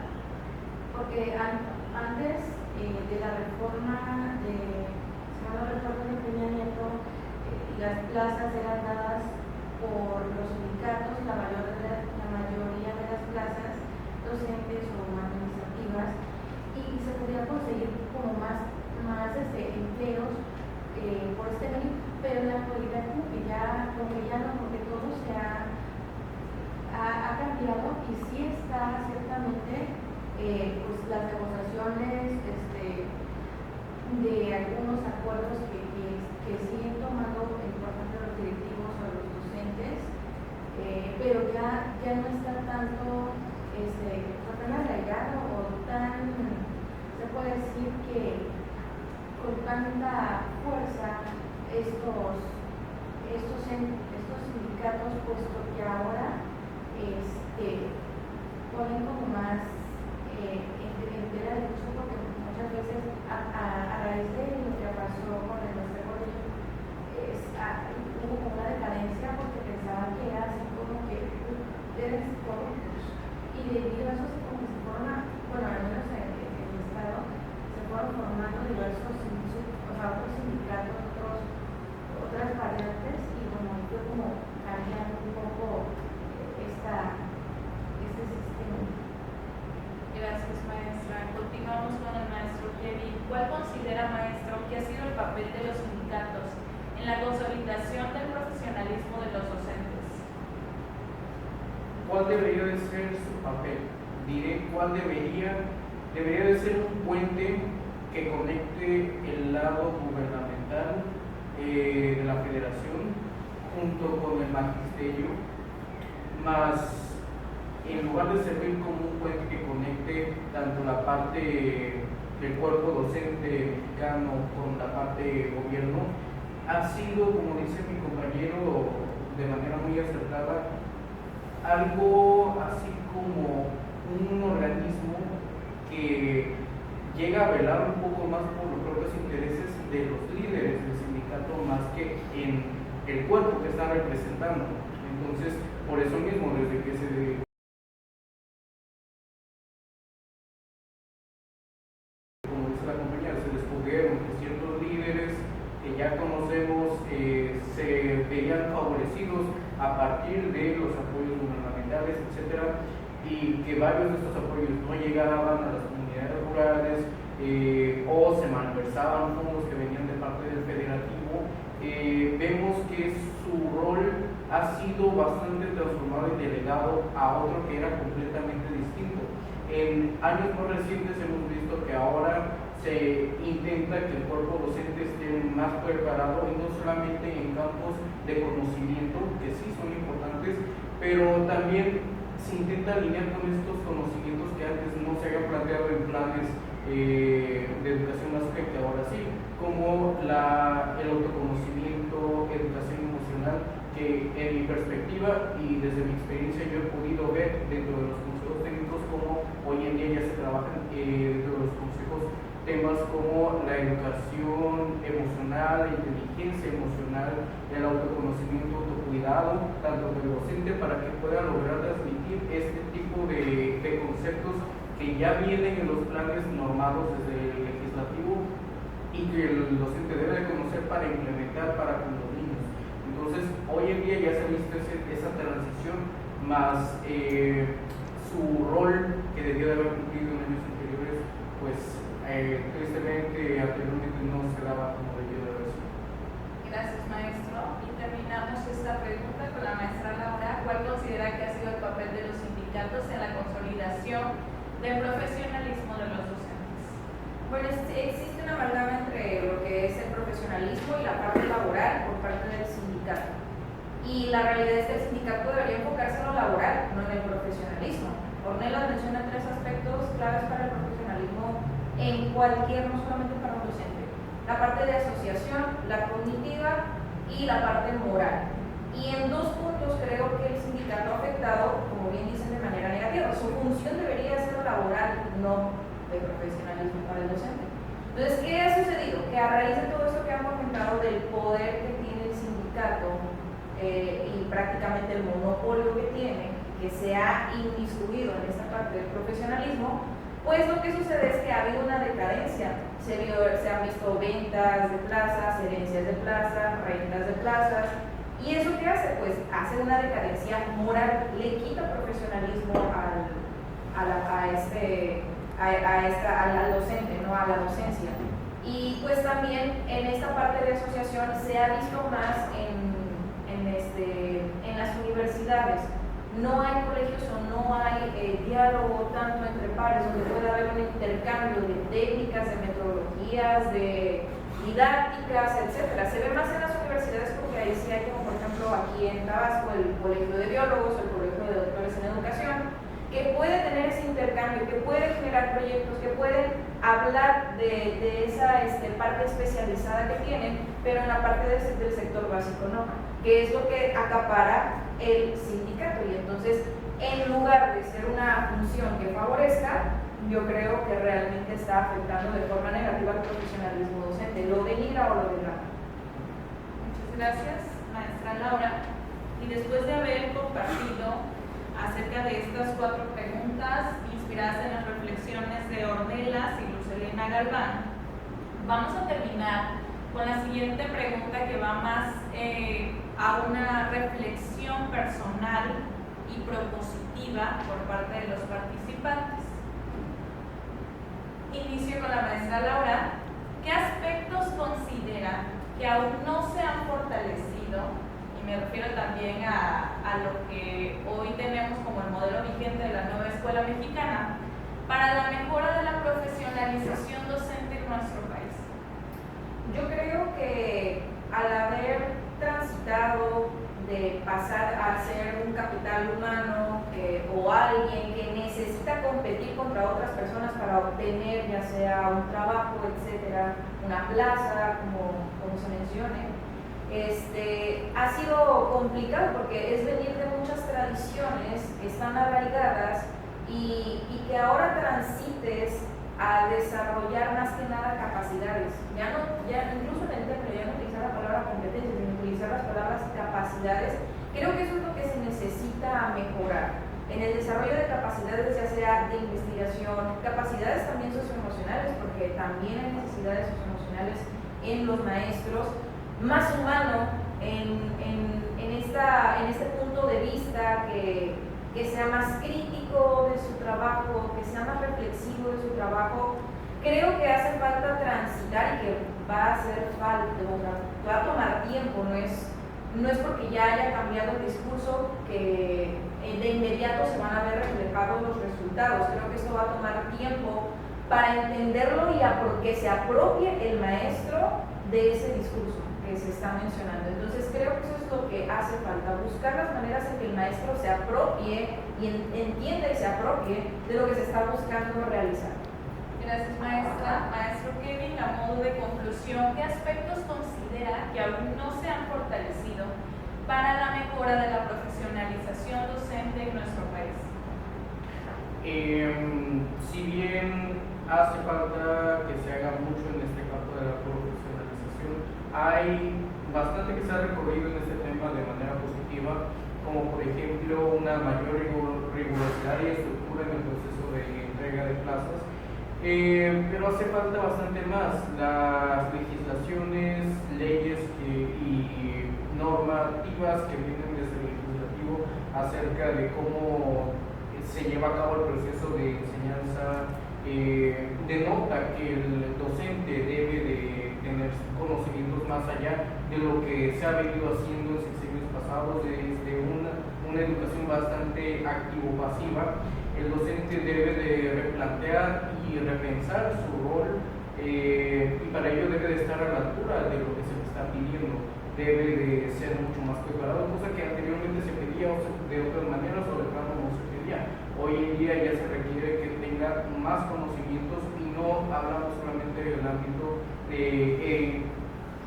porque antes de la reforma de Peña Nieto, las plazas eran dadas por los sindicatos, la mayoría de las plazas docentes o administrativas, y se podía conseguir como más empleos por este medio, pero en la actualidad como que ya no, porque todo se ha cambiado, y sí está ciertamente pues las negociaciones de algunos acuerdos que siguen tomando, por ejemplo, los directivos o los docentes, pero ya no está tanto tan arraigado o tan, se puede decir que con tanta fuerza estos sindicatos, puesto que ahora ponen como más en tela de juicio, porque muchas veces a raíz de lo que pasó con el nuestro colegio hubo como una decadencia, porque pensaban que era así como que eres corruptos, y debido a eso como que se fueron bueno, al menos en el estado se fueron formando diversos otros sindicatos, otras variantes, y bueno, fue como cambiando un poco este sistema. Gracias, maestra. Continuamos con el maestro Kevin. ¿Cuál considera, maestro, que ha sido el papel de los sindicatos en la consolidación del profesionalismo de los docentes? ¿Cuál debería de ser su papel? Diré cuál debería de ser un puente que conecte el lado gubernamental de la federación junto con el magisterio, más en lugar de servir como un puente que conecte tanto la parte del cuerpo docente mexicano con la parte de gobierno, ha sido, como dice mi compañero de manera muy acertada, algo así como un organismo que llega a velar un poco más por los propios intereses de los líderes del sindicato más que en el cuerpo que está representando. Entonces, por eso mismo, desde que como dice la compañera, se descubrieron que ciertos líderes que ya conocemos se veían favorecidos a partir de los apoyos gubernamentales, etcétera, y que varios de estos apoyos no llegaban a las comunidades rurales o se malversaban fondos que venían de parte del federativo. Vemos que su rol ha sido bastante transformado y delegado a otro que era completamente distinto. En años más recientes hemos visto que ahora se intenta que el cuerpo docente esté más preparado, y no solamente en campos de conocimiento, que sí son importantes, pero también se intenta alinear con estos conocimientos que antes no se habían planteado en planes de educación más que ahora sí, como el autoconocimiento, educación emocional, que en mi perspectiva y desde mi experiencia yo he podido ver dentro de los consejos técnicos cómo hoy en día ya se trabajan dentro de los consejos temas como la educación emocional, la inteligencia emocional, el autoconocimiento, autocuidado, tanto del docente, para que pueda lograr transmitir este tipo de conceptos que ya vienen en los planes normados desde el legislativo y que el docente debe de conocer para implementar para con los niños. Entonces, hoy en día ya se ha visto esa transición, más su rol que debió de haber cumplido en años anteriores, pues tristemente anteriormente no se daba como debió de haber sido. Gracias, maestro. Y terminamos esta pregunta con la maestra Laura. ¿Cuál considera que ha sido el papel de los sindicatos en la consolidación del profesionalismo de los docentes? Bueno, existe una amalgama entre lo que es el profesionalismo y la parte laboral por parte del sindicato. Y la realidad es que el sindicato debería enfocarse en lo laboral, no en el profesionalismo. Ornelas menciona tres aspectos claves para el profesionalismo en cualquier, no solamente para un docente. La parte de asociación, la cognitiva y la parte moral. Y en dos puntos creo que el sindicato ha afectado, como bien dicen, de manera negativa. Su función debería ser laboral, no de profesionalismo para el docente. Entonces, ¿qué ha sucedido? Que a raíz de todo esto que han comentado del poder que tiene el sindicato y prácticamente el monopolio que tiene, que se ha inmiscuido en esta parte del profesionalismo, pues lo que sucede es que ha habido una decadencia. Se han visto ventas de plazas, herencias de plazas, rentas de plazas. ¿Y eso qué hace? Pues hace una decadencia moral, le quita profesionalismo al docente, ¿no? A la docencia. Y pues también en esta parte de asociación se ha visto más en las universidades. No hay colegios o no hay diálogo tanto entre pares donde puede haber un intercambio de técnicas, de metodologías, de didácticas, etc. Se ve más en las universidades porque ahí sí hay, como por ejemplo aquí en Tabasco, el Colegio de Biólogos, el Colegio de Doctores en Educación, que puede tener ese intercambio, que puede generar proyectos, que pueden hablar de esa parte especializada que tienen, pero en la parte del sector básico no, que es lo que acapara el sindicato. Y entonces, en lugar de ser una función que favorezca, yo creo que realmente está afectando de forma negativa al profesionalismo docente. ¿Lo denigra o lo degrada? Muchas gracias, maestra Laura. Y después de haber compartido acerca de estas 4 preguntas inspiradas en las reflexiones de Ornelas y Lucelena Galván, vamos a terminar con la siguiente pregunta que va más a una reflexión personal y propositiva por parte de los participantes. Inicio con la maestra Laura. ¿Qué aspectos considera que aún no se han fortalecido? Y me refiero también a lo que hoy tenemos como el modelo vigente de la nueva escuela mexicana para la mejora de la profesionalización docente en nuestro país. Yo creo que al haber transitado de pasar a ser un capital humano o alguien que necesita competir contra otras personas para obtener ya sea un trabajo, etcétera, una plaza, como se mencione, ha sido complicado porque es venir de muchas tradiciones que están arraigadas y que ahora transites a desarrollar más que nada capacidades. Ya incluso en el templo, ya no utilizar la palabra competencia, sino utilizar las palabras capacidades. Creo que eso es lo que se necesita mejorar. En el desarrollo de capacidades, ya sea de investigación, capacidades también socioemocionales, porque también hay necesidades socioemocionales en los maestros, más humano en este punto de vista que sea más crítico de su trabajo, que sea más reflexivo de su trabajo. Creo que hace falta transitar y que va a hacer falta, va a tomar tiempo, no es porque ya haya cambiado el discurso que de inmediato se van a ver reflejados los resultados. Creo que esto va a tomar tiempo para entenderlo y que se apropie el maestro de ese discurso que se está mencionando. Entonces creo que eso es lo que hace falta, buscar las maneras en que el maestro se apropie y entienda y se apropie de lo que se está buscando realizar. Gracias, maestra. Maestro Kevin, a modo de conclusión, ¿qué aspectos considera que aún no se han fortalecido para la mejora de la profesionalización docente en nuestro país? Si bien hace falta que se haga mucho en este campo de la profesionalización, hay bastante que se ha recorrido en este tema de manera positiva, como por ejemplo una mayor rigurosidad y estructura en el proceso de entrega de plazas, pero hace falta bastante más. Las legislaciones, leyes y normativas que vienen desde el legislativo acerca de cómo se lleva a cabo el proceso de enseñanza denota que el docente debe de tener conocimientos más allá de lo que se ha venido haciendo en sexenios pasados, desde una educación bastante activo-pasiva. El docente debe de replantear y repensar su rol y para ello debe de estar a la altura de lo que se le está pidiendo, debe de ser mucho más preparado, cosa que anteriormente se pedía de otras maneras o de plano no se pedía. Hoy en día ya se requiere que tenga más conocimientos y no hablamos solamente del ámbito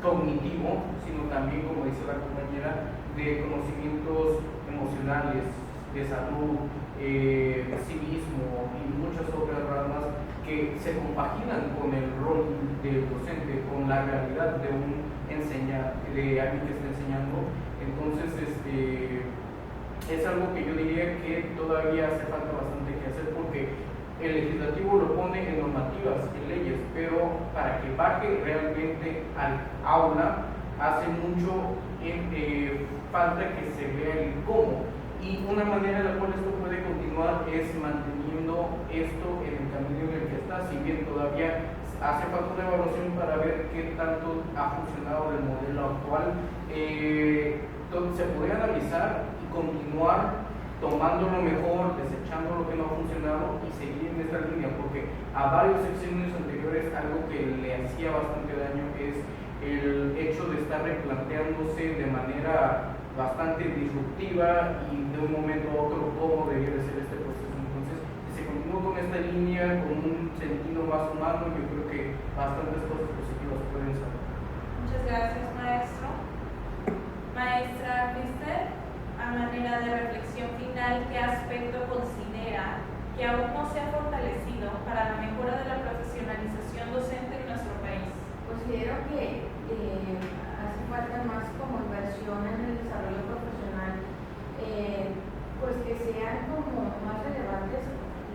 cognitivo, sino también, como dice la compañera, de conocimientos emocionales, de salud, civismo y muchas otras ramas que se compaginan con el rol del docente, con la realidad de un de alguien que está enseñando. Entonces, es algo que yo diría que todavía hace falta bastante que hacer, porque el legislativo lo pone en normativas, en leyes, pero para que baje realmente al aula hace mucho falta que se vea el cómo. Y una manera en la cual esto puede continuar es manteniendo esto en el camino en el que está, si bien todavía hace falta una evaluación para ver qué tanto ha funcionado el modelo actual. Se podría analizar y continuar tomando lo mejor, desechando lo que no ha funcionado y seguir en esta línea, porque a varios sexenios anteriores algo que le hacía bastante daño es el hecho de estar replanteándose de manera bastante disruptiva y de un momento a otro cómo debería de ser este proceso. Entonces, si se continúa con esta línea, con un sentido más humano, yo creo que bastantes cosas positivas pueden salir. Muchas gracias, maestro. Maestra Cristel, a manera de reflexión final, ¿qué aspecto considera que aún no se ha fortalecido para la mejora de la profesionalización docente en nuestro país? Considero que hace falta más como inversión en el desarrollo profesional, pues que sean como más relevantes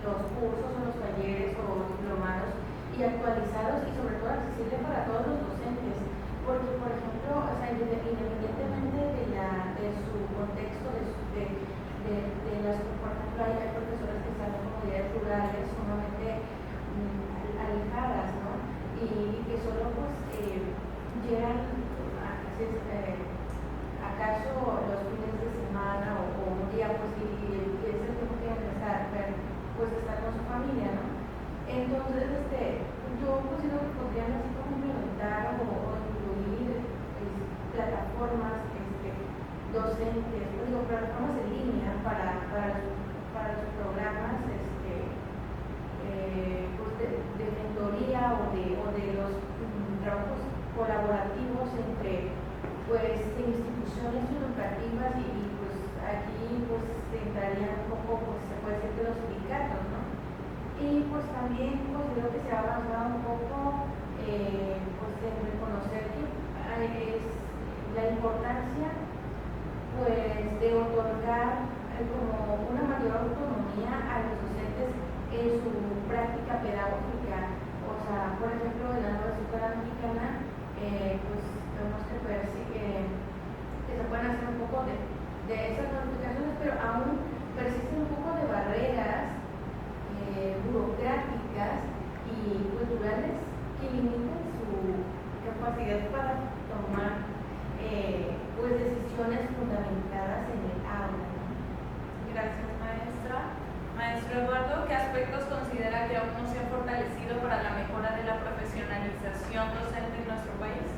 los cursos o los talleres o los diplomados y actualizados y sobre todo accesibles para todos los docentes, porque por ejemplo, o sea, independientemente de su contexto, de las, por ejemplo, hay profesores que están en comunidades rurales sumamente alejadas, ¿no? Y que solo pues llegan acaso los fines de semana o un día pues y es el tiempo que estar pues estar con su familia, ¿no? Entonces yo considero que podrían así como implementar o incluir plataformas docentes, digo, plataformas en línea para los programas pues de mentoría o de los trabajos colaborativos entre pues instituciones educativas y pues aquí pues entrarían un poco, pues se puede decir que los sindicatos, ¿no? Y pues también considero que se ha avanzado un poco pues en reconocer que es la importancia pues de otorgar como una mayor autonomía a los docentes en su práctica pedagógica. O sea, por ejemplo, en la nueva escuela mexicana, pues tenemos que ver que se pueden hacer un poco de esas modificaciones, pero aún persisten un poco de barreras burocráticas y culturales que limitan su capacidad para tomar pues decisiones fundamentadas en el aula. Gracias, maestra. Maestro Eduardo, ¿qué aspectos considera que aún no se han fortalecido para la mejora de la profesionalización docente en nuestro país?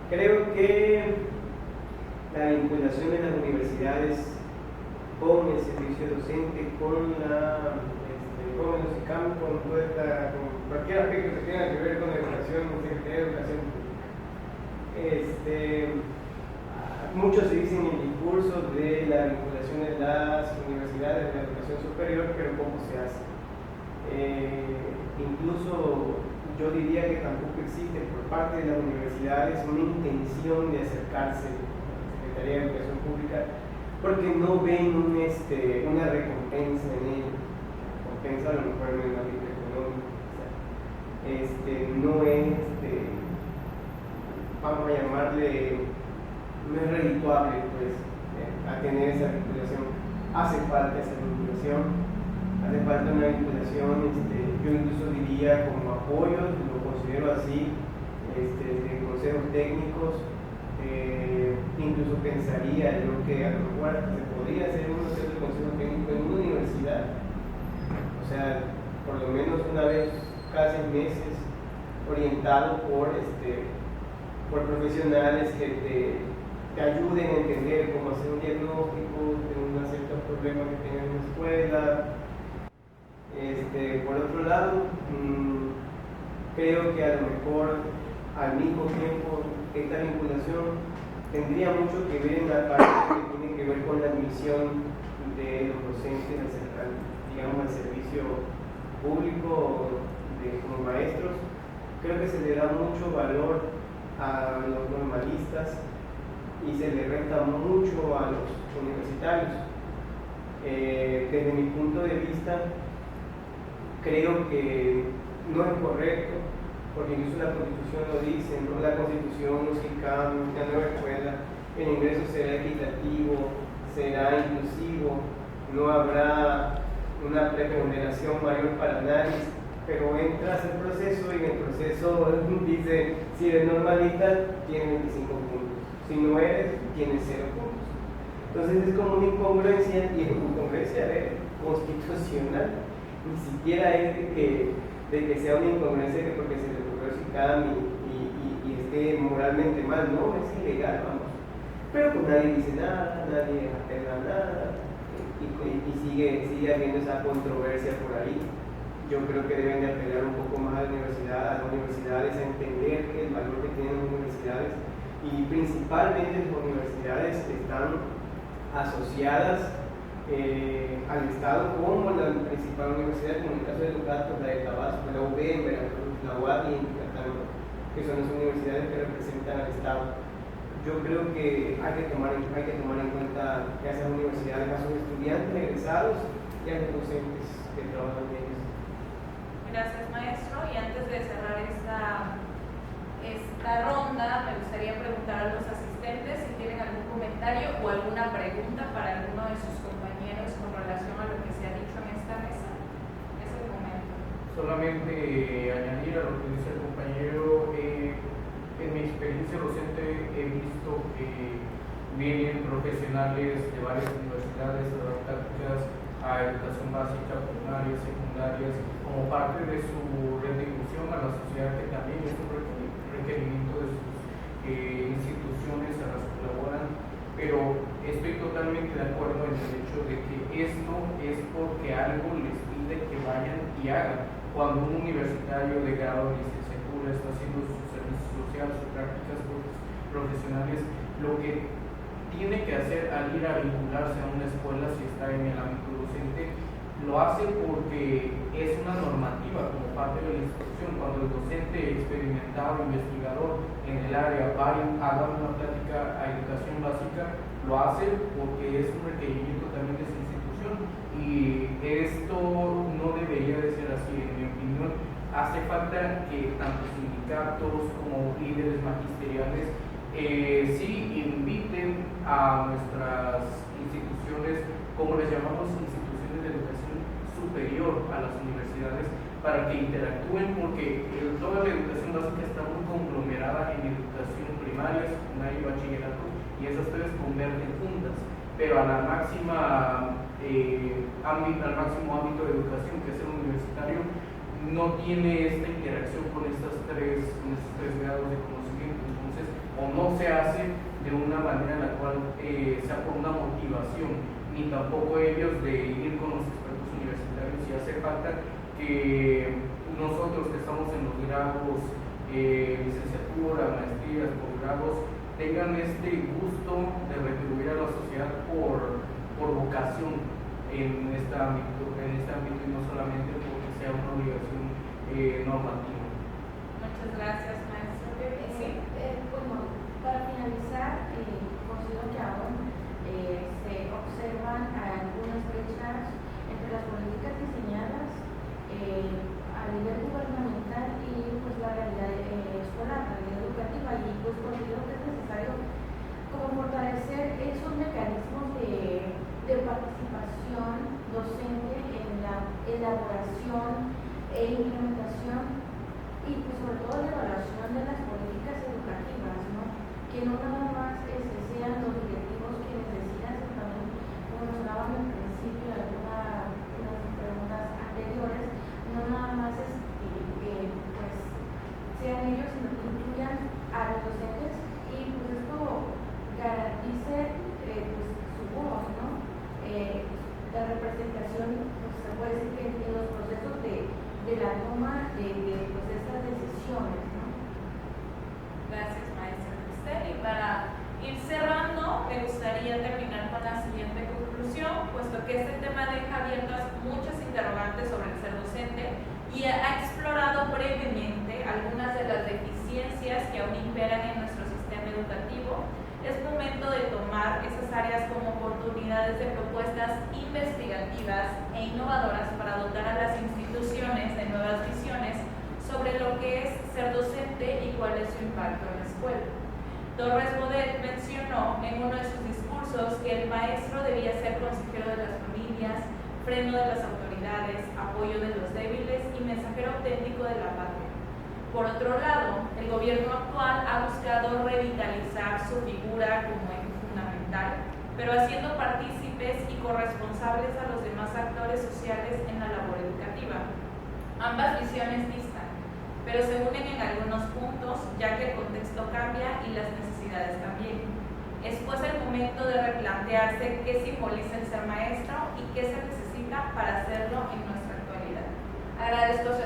Creo que la vinculación de las universidades con el servicio docente, con los ICAM, con cualquier aspecto que tenga que ver con la educación, Secretaría de Educación. Mucho se dice en el discurso de la vinculación de las universidades de la educación superior, pero poco se hace. Incluso yo diría que tampoco existe por parte de las universidades una intención de acercarse a la Secretaría de Educación Pública, porque no ven una recompensa en ello. Recompensa a lo mejor en el ámbito económico. No es, vamos a llamarle, no es redituable pues, a tener esa vinculación. Hace falta esa vinculación, hace falta una vinculación, yo incluso diría como apoyo, lo considero así, de consejos técnicos. Incluso pensaría yo que a lo mejor se podría hacer un cierto consejo técnico en una universidad, o sea, por lo menos una vez cada 6 meses, orientado por profesionales que te ayuden a entender cómo hacer un diagnóstico de unos ciertos problemas que tengan en la escuela. Por otro lado, creo que a lo mejor al mismo tiempo esta vinculación tendría mucho que ver en la parte que tiene que ver con la admisión de los docentes digamos, al servicio público como maestros. Creo que se le da mucho valor a los normalistas y se le resta mucho a los universitarios. Desde mi punto de vista, creo que no es correcto, porque incluso la Constitución lo dice, ¿no? La Constitución nos indica una nueva escuela, el ingreso será equitativo, será inclusivo, no habrá una preponderación mayor para nadie, pero entras al proceso y en el proceso dice, si eres normalista, tienes 25 puntos, si no eres, tienes 0 puntos. Entonces es como una incongruencia, y incongruencia constitucional, ni siquiera es de que sea una incongruencia que porque se le ocurrió SICAM y esté moralmente mal, no, es ilegal, vamos. Pero pues nadie dice nada, nadie apela nada, y sigue habiendo esa controversia por ahí. Yo creo que deben de apelar un poco más a las universidades, a entender el valor que tienen las universidades, y principalmente las universidades están asociadas al Estado como la principal universidad, como en el caso de los datos, la de Tabasco, la UB en Veracruz, la UAD y en Yucatán, que son las universidades que representan al Estado. Yo creo que hay que tomar en cuenta que a esas universidades, a sus estudiantes egresados y a los docentes que trabajan en ellas. Gracias, maestro. Y antes de cerrar esta ronda, me gustaría preguntar a los asistentes si tienen algún comentario o alguna pregunta para alguno de sus compañeros con relación a lo que se ha dicho en esta mesa. Es el momento. Solamente añadir a lo que dice el compañero, en mi experiencia docente he visto que vienen profesionales de varias universidades adaptadas a educación básica, primaria, secundarias, como parte de su red de inclusión a la sociedad, que también es un requerimiento de sus instituciones a las que colaboran, pero estoy totalmente de acuerdo en el hecho de que esto es porque algo les pide que vayan y hagan. Cuando un universitario de grado de licenciatura está haciendo su servicio social, sus prácticas profesionales, lo que tiene que hacer al ir a vincularse a una escuela, si está en el ámbito docente, lo hace porque es una normativa como parte de la institución. Cuando el docente experimentado, investigador en el área va a dar una plática a educación básica, lo hace porque es un requerimiento también de su institución, y esto no debería de ser así, en mi opinión. Hace falta que tanto sindicatos como líderes magisteriales sí inviten a nuestras instituciones, como les llamamos, instituciones de educación superior a las universidades, para que interactúen, porque toda la educación básica está muy conglomerada en educación primaria, secundaria y bachillerato, y esas tres convergen juntas, pero al máximo ámbito de educación, que es el universitario, no tiene esta interacción con estos tres grados de conocimiento. Entonces, o no se hace de una manera en la cual sea por una motivación, ni tampoco ellos de ir con los expertos universitarios, y hace falta que nosotros que estamos en los grados, licenciatura, maestrías, posgrados, tengan este gusto de retribuir a la sociedad por vocación en este ámbito, y no solamente porque sea una obligación normativa. Muchas gracias, maestro. ¿Sí? Bueno, para finalizar, considero que aún se observan algunas brechas entre las políticas diseñadas a nivel gubernamental y pues la realidad escolar, la realidad educativa, y pues considero que es necesario como fortalecer esos mecanismos de participación docente en la elaboración e implementación y pues sobre todo la evaluación de las políticas la toma de pues, estas decisiones, ¿no? Gracias, maestra Cristel. Y para ir cerrando, me gustaría terminar con la siguiente conclusión, puesto que este tema deja abiertas muchas interrogantes sobre el ser docente y ha explorado brevemente algunas de las deficiencias que aún imperan en nuestro sistema educativo. Es momento de tomar esas áreas como oportunidades de propuestas investigativas e innovadoras para dotar a las instituciones de nuevas visiones sobre lo que es ser docente y cuál es su impacto en la escuela. Torres Bodet mencionó en uno de sus discursos que el maestro debía ser consejero de las familias, freno de las autoridades, apoyo de los débiles y mensajero auténtico de la patria. Por otro lado, el gobierno actual ha buscado revitalizar su figura como eje fundamental, pero haciendo partícipes y corresponsables a los demás actores sociales en la labor educativa. Ambas visiones distan, pero se unen en algunos puntos, ya que el contexto cambia y las necesidades también. Es pues el momento de replantearse qué simboliza el ser maestro y qué se necesita para hacerlo en nuestra actualidad. Agradezco su